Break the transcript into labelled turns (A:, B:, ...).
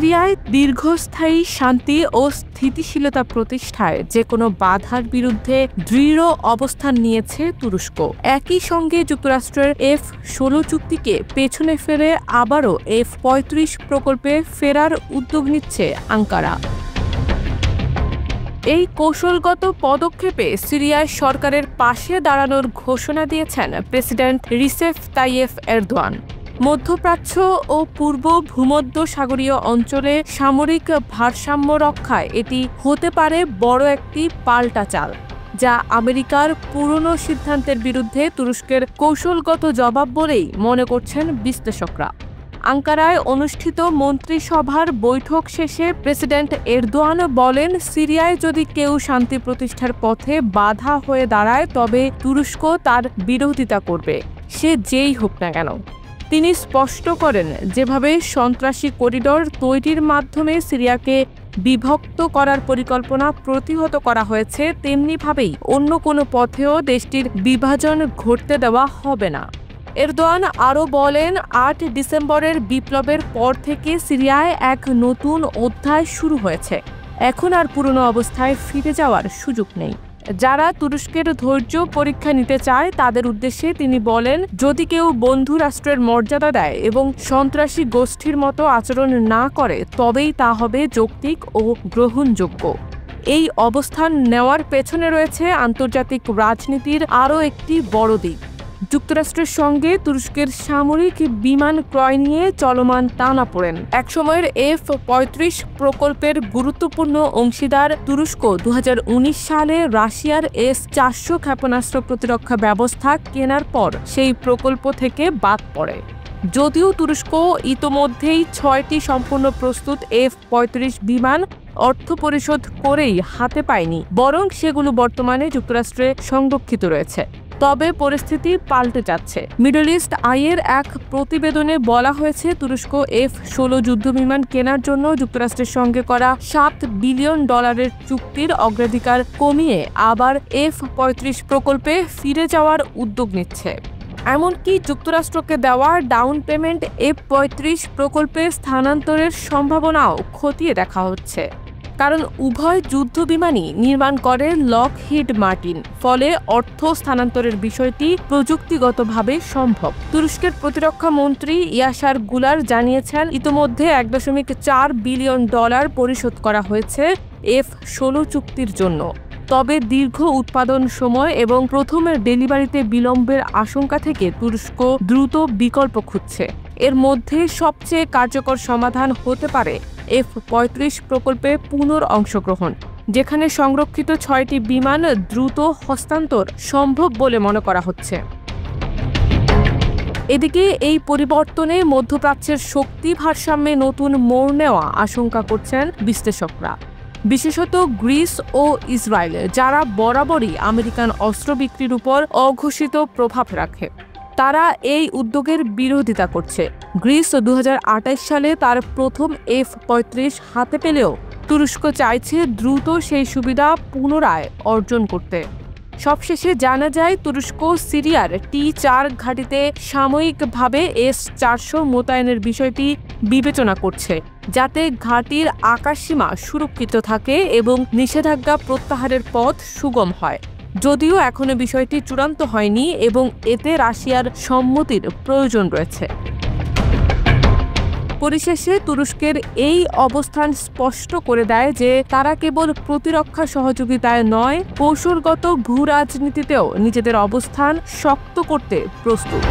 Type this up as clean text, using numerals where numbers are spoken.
A: সিরিয়ায় দীর্ঘস্থায়ী শান্তি ও স্থিতিশীলতা প্রতিষ্ঠায় যে কোনো বাধার বিরুদ্ধে দৃঢ় অবস্থান নিয়েছে তুরস্ক। একই সঙ্গে যুক্তরাষ্ট্রের F-16 চুক্তিকে পেছনে ফেলে আবারও F-35 প্রকল্পে ফেরার উদ্যোগ নিচ্ছে আঙ্কারা। এই কৌশলগত পদক্ষেপে সিরিয়ায় সরকারের পাশে দাঁড়ানোর ঘোষণা দিয়েছেন প্রেসিডেন্ট রিসেপ তাইয়েপ এরদোয়ান। মধ্যপ্রাচ্য ও পূর্ব ভূমধ্যসাগরীয় অঞ্চলে সামরিক ভারসাম্য রক্ষায় এটি হতে পারে বড় একটি পাল্টা চাল, যা আমেরিকার পুরনো সিদ্ধান্তের বিরুদ্ধে তুরস্কের কৌশলগত জবাব বলেই মনে করছেন বিশ্লেষকরা। আঙ্কারায় অনুষ্ঠিত মন্ত্রিসভার বৈঠক শেষে প্রেসিডেন্ট এরদোয়ান বলেন, সিরিয়ায় যদি কেউ শান্তি প্রতিষ্ঠার পথে বাধা হয়ে দাঁড়ায় তবে তুরস্ক তার বিরোধিতা করবে, সে যেই হোক না কেন। তিনি স্পষ্ট করেন, যেভাবে সন্ত্রাসী করিডোর তৈরির মাধ্যমে সিরিয়াকে বিভক্ত করার পরিকল্পনা প্রতিহত করা হয়েছে, তেমনিভাবেই অন্য কোনো পথেও দেশটির বিভাজন ঘটতে দেওয়া হবে না। এরদোয়ান আরও বলেন, ৮ ডিসেম্বরের বিপ্লবের পর থেকে সিরিয়ায় এক নতুন অধ্যায় শুরু হয়েছে। এখন আর পুরনো অবস্থায় ফিরে যাওয়ার সুযোগ নেই। যারা তুরস্কের ধৈর্য পরীক্ষা নিতে চায় তাদের উদ্দেশ্যে তিনি বলেন, যদি কেউ বন্ধু রাষ্ট্রের মর্যাদা দেয় এবং সন্ত্রাসী গোষ্ঠীর মতো আচরণ না করে তবেই তা হবে যৌক্তিক ও গ্রহণযোগ্য। এই অবস্থান নেওয়ার পেছনে রয়েছে আন্তর্জাতিক রাজনীতির আরও একটি বড় দিক। যুক্তরাষ্ট্রের সঙ্গে তুরস্কের সামরিক বিমান ক্রয় নিয়ে চলমান টানাপোড়েন। একসময়ের F-35 প্রকল্পের গুরুত্বপূর্ণ অংশীদার তুরস্ক ২০১৯ সালে রাশিয়ার S-400 ক্ষেপণাস্ত্র প্রতিরক্ষা ব্যবস্থা কেনার পর সেই প্রকল্প থেকে বাদ পড়ে। যদিও তুরস্ক ইতোমধ্যেই ৬টি সম্পূর্ণ প্রস্তুত F-35 বিমান অর্থ পরিশোধ করেই হাতে পায়নি, বরং সেগুলো বর্তমানে যুক্তরাষ্ট্রে সংরক্ষিত রয়েছে। তবে পরিস্থিতি পাল্টে যাচ্ছে। মিডল ইস্ট আইয়ের এক প্রতিবেদনে বলা হয়েছে, তুরস্ক F-16 যুদ্ধবিমান কেনার জন্য যুক্তরাষ্ট্রের সঙ্গে করা $7 বিলিয়ন চুক্তির অগ্রাধিকার কমিয়ে আবার F-35 প্রকল্পে ফিরে যাওয়ার উদ্যোগ নিচ্ছে। এমনকি যুক্তরাষ্ট্রকে দেওয়া ডাউন পেমেন্ট F-35 প্রকল্পে স্থানান্তরের সম্ভাবনাও খতিয়ে দেখা হচ্ছে, কারণ উভয় যুদ্ধবিমানই নির্মাণ করে লকহিড মার্টিন। ফলে অর্থ স্থানান্তরের বিষয়টি প্রযুক্তিগতভাবে সম্ভব। তুরস্কের প্রতিরক্ষা মন্ত্রী ইয়াসার গুলার জানিয়েছেন, ইতোমধ্যে $1.4 বিলিয়ন পরিশোধ করা হয়েছে F-16 চুক্তির জন্য। তবে দীর্ঘ উৎপাদন সময় এবং প্রথমের ডেলিভারিতে বিলম্বের আশঙ্কা থেকে তুরস্ক দ্রুত বিকল্প খুঁজছে। এর মধ্যে সবচেয়ে কার্যকর সমাধান হতে পারে F-35 প্রকল্পে অংশগ্রহণ, যেখানে সংরক্ষিত 6টি বিমান দ্রুত হস্তান্তর সম্ভব বলে মনে করা হচ্ছে। এদিকে এই পরিবর্তনে মধ্যপ্রাচ্যের শক্তি ভারসাম্যে নতুন মোড় নেওয়া আশঙ্কা করছেন বিশ্লেষকরা, বিশেষত গ্রিস ও ইসরায়েল, যারা বরাবরই আমেরিকান অস্ত্র বিক্রির উপর অঘোষিত প্রভাব রাখে। তারা এই উদ্যোগের বিরোধিতা করছে। গ্রিস ২০২৮ সালে তার প্রথম F-35 হাতে পেলেও তুরস্ক চাইছে দ্রুত সেই সুবিধা পুনরায় অর্জন করতে। সবশেষে জানা যায়, তুরস্ক সিরিয়ার T-4 ঘাঁটিতে সাময়িকভাবে S-400 মোতায়েনের বিষয়টি বিবেচনা করছে, যাতে ঘাঁটির আকাশসীমা সুরক্ষিত থাকে এবং নিষেধাজ্ঞা প্রত্যাহারের পথ সুগম হয়। যদিও এখনো বিষয়টি চূড়ান্ত হয়নি এবং এতে রাশিয়ার সম্মতির প্রয়োজন রয়েছে। পরিশেষে তুরস্কের এই অবস্থান স্পষ্ট করে দেয় যে তারা কেবল প্রতিরক্ষা সহযোগিতায় নয়, কৌশলগত ভূ রাজনীতিতেও নিজেদের অবস্থান শক্ত করতে প্রস্তুত।